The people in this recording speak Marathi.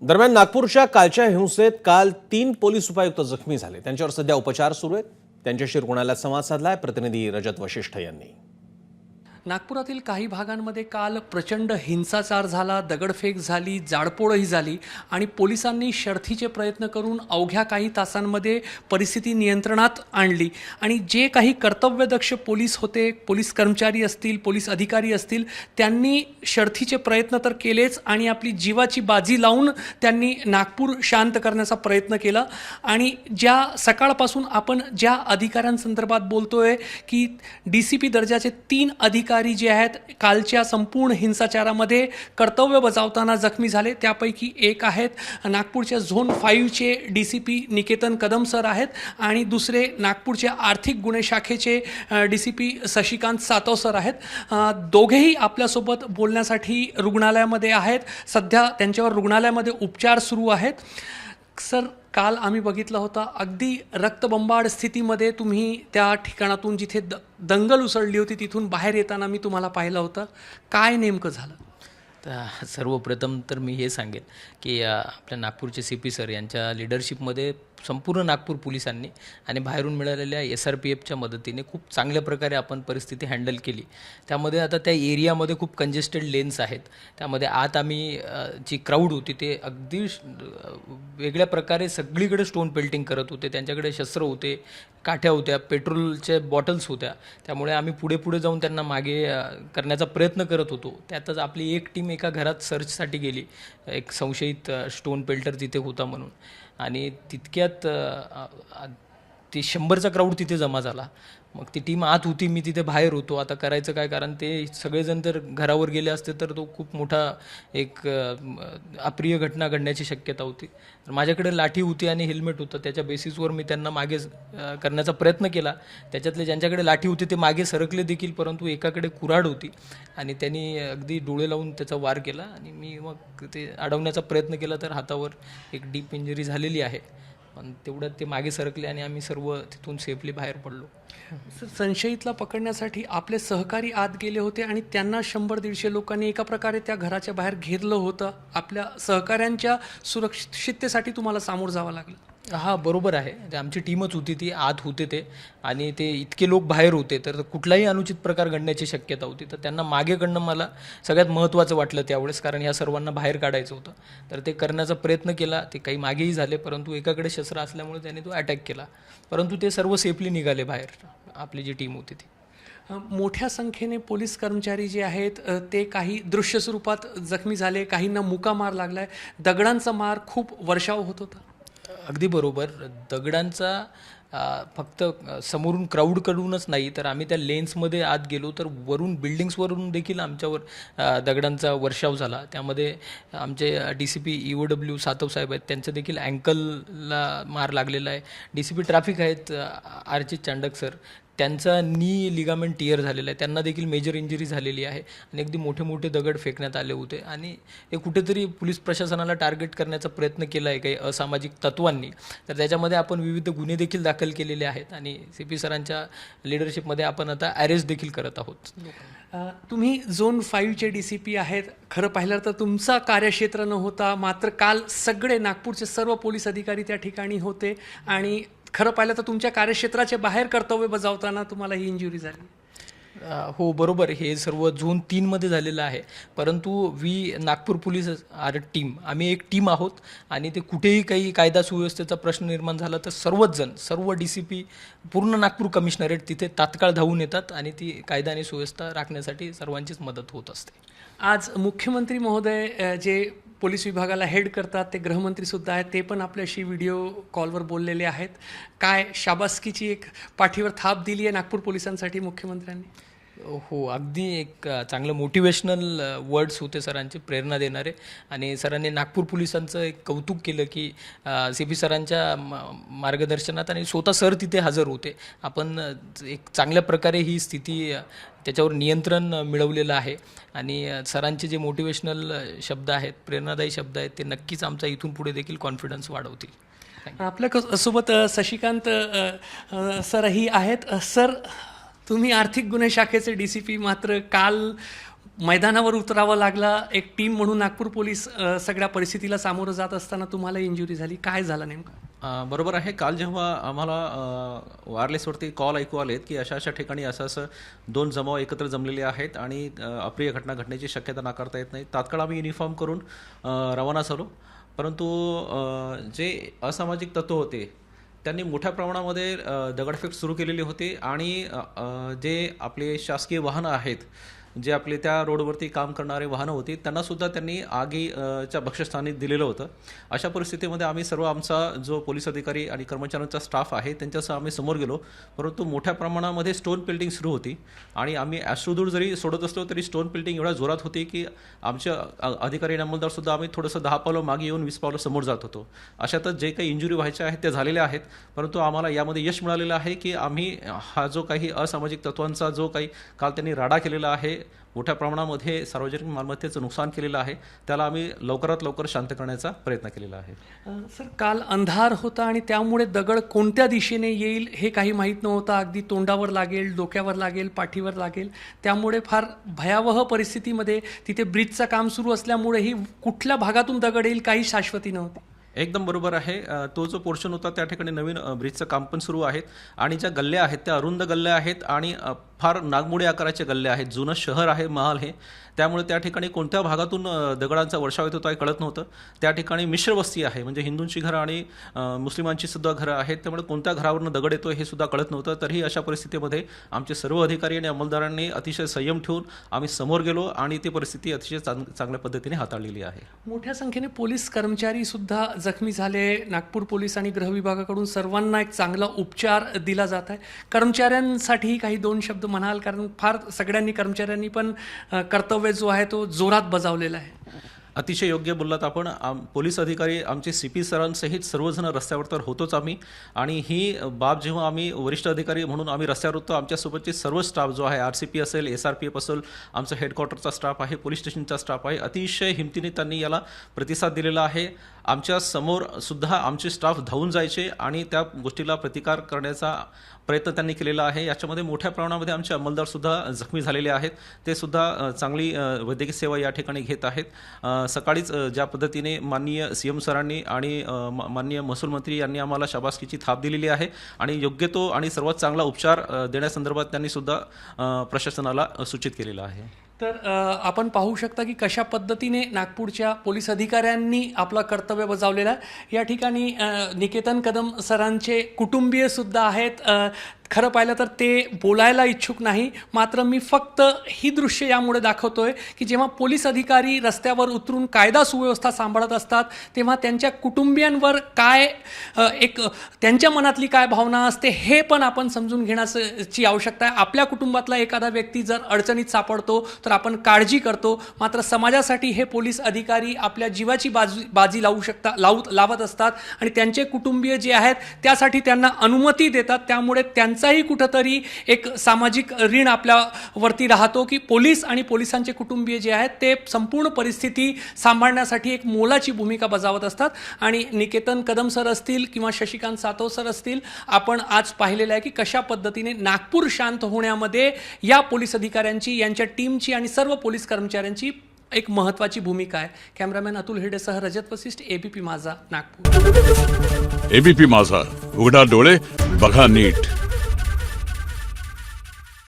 दरम्यान नागपूरच्या कालच्या हिंसेत काल 3 पोलीस उपायुक्त जखमी झाले। त्यांच्यावर सध्या उपचार सुरू आहेत। त्यांच्याशी रुग्णालयात संवाद साधलाय प्रतिनिधी रजत वशिष्ठ यांनी। नागपुरातील काही भागांमध्ये काल प्रचंड हिंसाचार झाला, दगडफेक झाली, जाळपोळही झाली आणि पोलिसांनी शर्थीचे प्रयत्न करून अवघ्या काही तासांमध्ये परिस्थिती नियंत्रणात आणली। आणि जे काही कर्तव्यदक्ष पोलीस होते, पोलीस कर्मचारी असतील, पोलीस अधिकारी असतील, त्यांनी शर्थीचे प्रयत्न तर केलेच आणि आपली जीवाची बाजी लावून त्यांनी नागपूर शांत करण्याचा प्रयत्न केला। आणि ज्या सकाळपासून आपण ज्या अधिकाऱ्यांसंदर्भात बोलतोय की DCP दर्जाचे 3 अधिकारी जे आहेत कालच्या संपूर्ण हिंसाचारामध्ये कर्तव्य बजावताना जखमी झाले, त्यापैकी एक आहेत नागपूरच्या झोन 5 चे DCP निकेतन कदम सर आहेत आणि दुसरे नागपूरच्या आर्थिक गुन्हे शाखेचे DCP शशिकांत सातव सर आहेत। दोघेही आपल्यासोबत बोलण्यासाठी रुग्णालयामध्ये आहेत। सध्या त्यांच्यावर रुग्णालयामध्ये उपचार सुरू आहेत। सर, काल आम्ही बघितलं होतं अगदी रक्तबंबाळ स्थितीमध्ये तुम्ही त्या ठिकाणातून जिथे दंगल उसळली होती तिथून बाहेर येताना मी तुम्हाला पाहिलं होतं। काय नेमकं झालं? तर सर्वप्रथम तर मी हे सांगेन की आपल्या नागपूरचे CP सर यांच्या लीडरशिपमध्ये संपूर्ण नागपूर पोलिसांनी आणि बाहेरून मिळालेल्या SRPFच्या मदतीने खूप चांगल्या प्रकारे आपण परिस्थिती हँडल केली। त्यामध्ये आता त्या एरियामध्ये खूप कंजेस्टेड लेन्स आहेत, त्यामध्ये आत आम्ही जी क्राऊड होती ते अगदी वेगळ्या प्रकारे सगळीकडे स्टोन पेल्टिंग करत होते। त्यांच्याकडे शस्त्र होते, काठ्या होत्या, पेट्रोलच्या बॉटल्स होत्या। त्यामुळे आम्ही पुढे जाऊन त्यांना मागे करण्याचा प्रयत्न करत होतो। त्यातच आपली एक टीम एका घरात सर्चसाठी गेली, एक संशयित स्टोन पेल्टर तिथे होता म्हणून, आणि तितक्यात ती 100चा क्राऊड तिथे जमा झाला। मग ती टीम आत होती, मी तिथे बाहेर होतो। आता करायचं काय, कारण ते सगळेजण जर घरावर गेले असते तर तो खूप मोठा एक अप्रिय घटना घडण्याची शक्यता होती। तर माझ्याकडे लाठी होती आणि हेल्मेट होतं, त्याच्या बेसिसवर मी त्यांना मागे करण्याचा प्रयत्न केला। त्याच्यातले ज्यांच्याकडे लाठी होती ते मागे सरकले देखील, परंतु एकाकडे कुऱ्हाड होती आणि त्यांनी अगदी डोळे लावून त्याचा वार केला आणि मी मग ते अडवण्याचा प्रयत्न केला, तर हातावर एक डीप इंजरी झालेली आहे। पण तेवढ्यात ते मागे सरकले आणि आम्ही सर्व तिथून सेफली बाहेर पडलो। संशयितला पकडण्यासाठी आपले सहकारी आत गेले होते आणि त्यांना 100-150 लोकांनी एका प्रकारे त्या घराच्या बाहेर घेरलं होतं। आपल्या सहकाऱ्यांच्या सुरक्षिततेसाठी तुम्हाला सामोरं जावं लागलं। हां, बरोबर आहे। ते आमची टीमच होती, ती आत होते ते, आणि ते इतके लोक बाहेर होते तर कुठलाही अनुचित प्रकार घडण्याची शक्यता होती। तर त्यांना मागेकडनं मला सगळ्यात महत्त्वाचं वाटलं त्यावेळेस, कारण या सर्वांना बाहेर काढायचं होतं। तर ते करण्याचा प्रयत्न केला, ते काही मागेही झाले, परंतु एकाकडे शस्त्र असल्यामुळे त्याने तो अटॅक केला, परंतु ते सर्व सेफली निघाले बाहेर, आपली जी टीम होती ती। मोठ्या संख्येने पोलीस कर्मचारी जे आहेत ते काही दृश्य स्वरूपात जखमी झाले, काहींना मुका मार लागलाय, दगडांचा मार खूप वर्षाव होत होता। अगदी बरोबर। दगडांचा फक्त समोरून क्राऊडकडूनच नाही, तर आम्ही त्या लेन्समध्ये आत गेलो तर वरून बिल्डिंग्सवरून देखील आमच्यावर दगडांचा वर्षाव झाला। त्यामध्ये आमचे DCP EOW सातव साहेब आहेत, त्यांचं देखील अँकलला मार लागलेला आहे। DCP ट्रॅफिक आहेत RG चांडक सर, त्यांचा नी लिगामेंट टियर झालेला आहे, त्यांना देखील मेजर इंजरी झालेली आहे आणि अगदी मोठे दगड फेकण्यात आले होते। आणि हे कुठेतरी पोलीस प्रशासनाला टार्गेट करण्याचा प्रयत्न केला आहे काही असामाजिक तत्वांनी। तर त्याच्यामध्ये आपण विविध गुन्हे देखील दाखल केलेले आहेत आणि CP सरांच्या लीडरशिपमध्ये आपण आता अरेस्ट देखील करत आहोत। तुम्ही झोन 5 चे DCP आहेत। खरं पाहिलं तर तुमचा कार्यक्षेत्र नव्हता, मात्र काल सगळे नागपूरचे सर्व पोलीस अधिकारी त्या ठिकाणी होते आणि खरं पाहिलं तर तुमच्या कार्यक्षेत्राच्या बाहेर कर्तव्य बजावताना तुम्हाला ही इंजुरी झाली। हो, बरोबर। हे सर्व झोन 3 मध्ये झालेलं आहे, परंतु नागपूर पोलीस टीम, आम्ही एक टीम आहोत आणि ते कुठेही काही कायदा सुव्यवस्थेचा प्रश्न निर्माण झाला तर सर्व DCP, पूर्ण नागपूर कमिशनरेट तिथे तात्काळ धावून येतात आणि ती कायदा आणि सुव्यवस्था राखण्यासाठी सर्वांचीच मदत होत असते। आज मुख्यमंत्री महोदय जे पोलीस विभागाला हेड करतात, ते गृहमंत्रीसुद्धा आहेत, ते पण आपल्याशी व्हिडिओ कॉलवर बोललेले आहेत। काय शाबासकीची एक पाठीवर थाप दिली आहे नागपूर पोलिसांसाठी मुख्यमंत्र्यांनी? हो, अगदी एक चांगलं मोटिवेशनल वर्ड्स होते सरांचे, प्रेरणा देणारे। आणि सरांनी नागपूर पोलिसांचं एक कौतुक केलं की CP सरांच्या मार्गदर्शनात आणि स्वतः सर तिथे हजर होते। आपण एक चांगल्या प्रकारे ही स्थिती त्याच्यावर नियंत्रण मिळवलेलं आहे आणि सरांचे जे मोटिवेशनल शब्द आहेत, प्रेरणादायी शब्द आहेत, ते नक्कीच आमचा इथून पुढे देखील कॉन्फिडन्स वाढवतील। आपल्यासोबत शशिकांत सरही आहेत। सर, तुम्ही आर्थिक गुन्हे शाखेचे DCP, मात्र काल मैदानावर उतरावं लागला एक टीम म्हणून नागपूर पोलीस सगळ्या परिस्थितीला सामोरं जात असताना तुम्हाला इंजुरी झाली, काय झालं नेमकं? बरोबर आहे. काल जेव्हा आम्हाला वायरलेसवरती कॉल ऐकू आलेत की अशा अशा ठिकाणी असं दोन जमाव एकत्र जमलेले आहेत आणि अप्रिय घटना घडण्याची शक्यता नाकारता येत नाही. तात्काळ आम्ही युनिफॉर्म करून रवाना झालो. परंतु जे असामाजिक तत्व होते त्यांनी मोठ्या प्रमाणामध्ये दगडफेक सुरू केलेली होती आणि जे आपले शासकीय वाहनं आहेत, जे आपले त्या रोडवरती काम करणारे वाहनं होती, त्यांनासुद्धा त्यांनी आगीच्या भक्ष्यस्थानी दिलेलं होतं. अशा परिस्थितीमध्ये आम्ही सर्व आमचा जो पोलीस अधिकारी आणि कर्मचाऱ्यांचा स्टाफ आहे त्यांच्यासह आम्ही समोर गेलो. परंतु मोठ्या प्रमाणामध्ये स्टोन पेल्टिंग सुरू होती आणि आम्ही अश्रुधूर जरी सोडत असलो तरी स्टोन पेल्टिंग एवढ्या जोरात होती की आमचे अधिकारी आणि अंमलदारसुद्धा आम्ही थोडंसं 10 पावलं मागे येऊन 20 पावलं समोर जात होतो. अशातच जे काही इंजुरी व्हायच्या आहेत त्या झालेल्या आहेत. परंतु आम्हाला यामध्ये यश मिळालेलं आहे की आम्ही हा जो काही असामाजिक तत्वांचा जो काही काल त्यांनी राडा केलेला आहे, मोठ्या प्रमाणामध्ये सार्वजनिक मालमत्तेचं नुकसान केलेलं आहे, त्याला आम्ही लवकरात लवकर शांत करण्याचा प्रयत्न केलेला आहे. सर, काल अंधार होता आणि त्यामुळे दगड कोणत्या दिशेने येईल हे काही माहीत नव्हतं. अगदी तोंडावर लागेल, डोक्यावर लागेल, पाठीवर लागेल. त्यामुळे फार भयावह परिस्थितीमध्ये तिथे ब्रिजचं काम सुरू असल्यामुळेही कुठल्या भागातून दगड येईल काही शाश्वती नव्हती. एकदम बरोबर आहे. तो जो पोर्शन होता त्या ठिकाणी नवीन ब्रिजचं काम पण सुरू आहे आणि ज्या गल्ल्या आहेत त्या अरुंद गल्ल्या आहेत आणि फार नागमोडी आकाराचे गल्ले आहेत. जुनं शहर आहे महाल हे, त्यामुळे त्या ठिकाणी कोणत्या भागातून दगडांचा वर्षाव येत होता हे कळत नव्हतं. त्या ठिकाणी मिश्र वस्ती आहे, म्हणजे हिंदूंची घरं आणि मुस्लिमांची सुद्धा घरं आहेत, त्यामुळे कोणत्या घरावरून दगड येतो हे सुद्धा कळत नव्हतं. तरीही अशा परिस्थितीमध्ये आमचे सर्व अधिकारी आणि अंमलदारांनी अतिशय संयम ठेवून आम्ही समोर गेलो आणि ती परिस्थिती अतिशय चांगल्या पद्धतीने हाताळलेली आहे. मोठ्या संख्येने पोलीस कर्मचारी सुद्धा जखमी झाले. नागपूर पोलीस आणि गृह विभागाकडून सर्वांना एक चांगला उपचार दिला जात आहे. कर्मचाऱ्यांसाठीही काही दोन शब्द म्हणाल, कारण फार सगळ्यांनी कर्मचाऱ्यांनी पण कर्तव्य जो आहे तो जोरात बजावलेला आहे. अतिशय योग्य बोललात आपण. पोलीस अधिकारी आमचे CP सरांसहित सर्वजण रस्त्यावर तर होतोच आम्ही, आणि ही बाब जेव्हा आम्ही वरिष्ठ अधिकारी म्हणून आम्ही रस्त्यावर होतो, आमच्यासोबतचे सर्व स्टाफ जो आहे, RCP असेल, SRPF असेल, आमचं हेडक्वार्टरचा स्टाफ आहे, पोलीस स्टेशनचा स्टाफ आहे, अतिशय हिमतीने त्यांनी याला प्रतिसाद दिलेला आहे. आमच्या समोर सुद्धा आमचे स्टाफ धावून जायचे आणि त्या गोष्टीला प्रतिकार करण्याचा प्रयत्न त्यांनी केलेला आहे. याच्यामध्ये मोठ्या प्रमाणामध्ये आमचे अंमलदारसुद्धा जखमी झालेले आहेत. ते सुद्धा चांगली वैद्यकीय सेवा या ठिकाणी घेत आहेत. सकाळीच ज्या पद्धतीने माननीय CM सरांनी आणि माननीय महसूल मंत्री यांनी आम्हाला शाबासकीची थाप दिलेली आहे आणि योग्य तो आणि सर्वात चांगला उपचार देण्यासंदर्भात त्यांनी सुद्धा प्रशासनाला सूचित केलेलं आहे. तर आपण पाहू शकता की कशा पद्धतीने नागपूरच्या पोलीस अधिकाऱ्यांनी आपलं कर्तव्य बजावलेलं आहे. या ठिकाणी निकेतन कदम सरांचे कुटुंबीयसुद्धा आहेत. खरं पाहिलं तर ते बोलायला इच्छुक नाही, मात्र मी फक्त ही दृश्य यामुळे दाखवतोय की जेव्हा पोलीस अधिकारी रस्त्यावर उतरून कायदा सुव्यवस्था सांभाळत असतात तेव्हा त्यांच्या कुटुंबियांवर काय एक त्यांच्या मनातली काय भावना असते हे पण आपण समजून घेण्याची आवश्यकता आहे. आपल्या कुटुंबातला एखादा व्यक्ती जर अडचणीत सापडतो तर आपण काळजी करतो, मात्र समाजासाठी हे पोलीस अधिकारी आपल्या जीवाची बाजी लावत असतात आणि त्यांचे कुटुंबीय जे आहेत त्यासाठी त्यांना अनुमती देतात. त्यामुळे त्यांचाही कुठंतरी एक सामाजिक ऋण आपल्यावरती राहतो की पोलीस आणि पोलिसांचे कुटुंबीय जे आहेत ते संपूर्ण परिस्थिती सांभाळण्यासाठी एक मोलाची भूमिका बजावत असतात. आणि निकेतन कदम सर असतील किंवा शशिकांत सातव सर असतील, आपण आज पाहिलेलं आहे की कशा पद्धतीने नागपूर शांत होण्यामध्ये या पोलीस अधिकाऱ्यांची, यांच्या टीमची आणि सर्व पोलीस कर्मचाऱ्यांची एक महत्त्वाची भूमिका आहे. कॅमेरामॅन अतुल हिरडेसह रजत वसिष्ठ, ABP माझा, नागपूर. ABP माझा, उघडा डोळे बघा नीट.